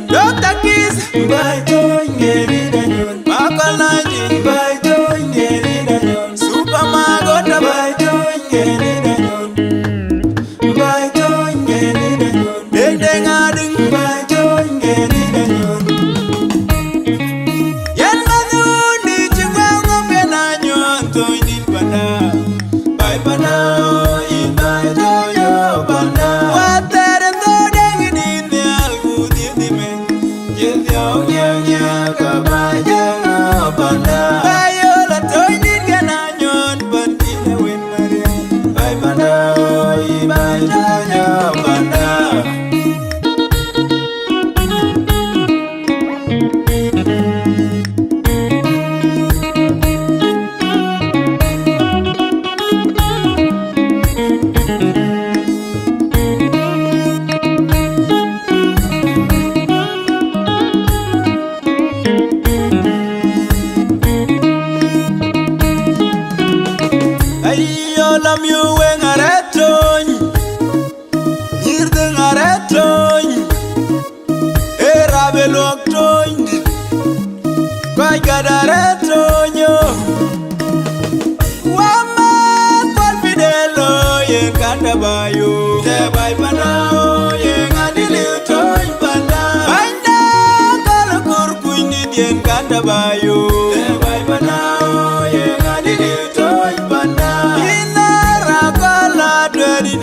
Dr. Kiss, Makalandi, Super Magota, Deng Ading, Yan Mazundi, Chingwang, Penanyon, Toinin Pana, Bye Pana, in my Toyo Pana, Water and Dodang in the Algudi, the men, Yellow, Kabaya, Pana, Bayola, Toinin Gananyon, but in the wind, Maria, Bye Pana, in my Toyo Pana. Ayolam you weng aretoñ, Yirdeng aretoñ, Erabe loktoñ, Kwajgad aretoño, Wama kwal fidelo yen kanda bayo, Te bay panao yen adiliw toñ panda, Banda kala kurkuñ nit yen kanda bayo, Te bay panao yen adiliw toñ panda,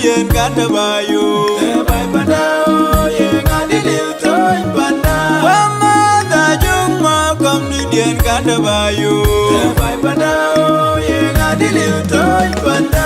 Yen kanda bayo, te bay panao, yen adiliw toñ panda. Wama da jungma kom ni yen kanda bayo, te bay panao, yen adiliw toñ panda.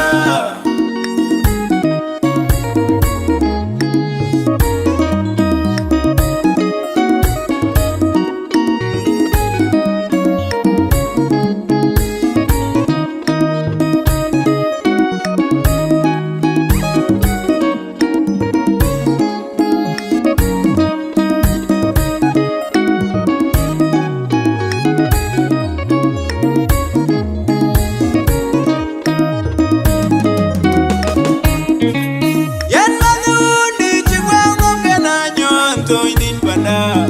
Toinin panda,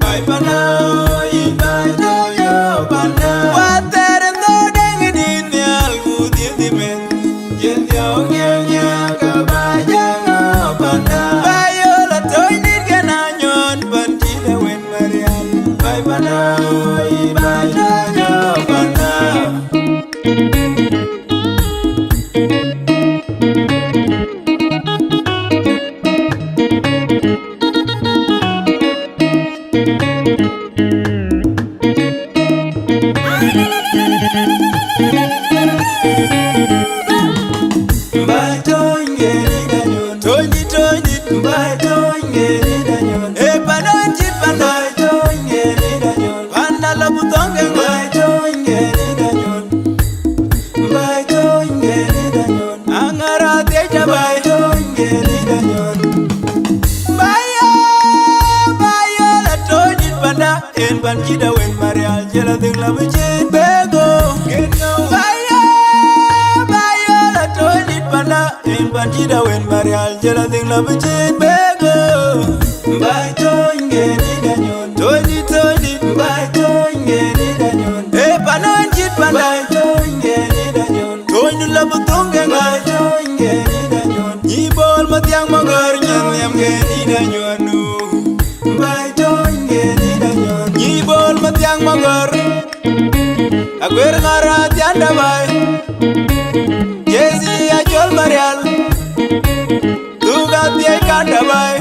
bay panao, in bay toyo panda. Water and Dodang in the Algudi, the men, Yellow, Kabaya, Panda. Bayola, Toinin Gananyon, Pantida, when Mariam, bay panao, in bay toyo panda. En banquida wen Marial jela ding la bujin bego Bayo la toilet panda En banquida wen Marial jela ding la bujin bego Bay toinge ni danyon Toilet Bay toinge ni danyon E panon chit panda Bay toinge ni danyon Toinu la butonge Bay toinge ni danyon Nyibol matiang magar nyam ge ni danyon Bay toinge ni danyon Nyibol matiang magar Agwer ngarat yanda bay Jezi ajol Marial Tugat yay kanda bay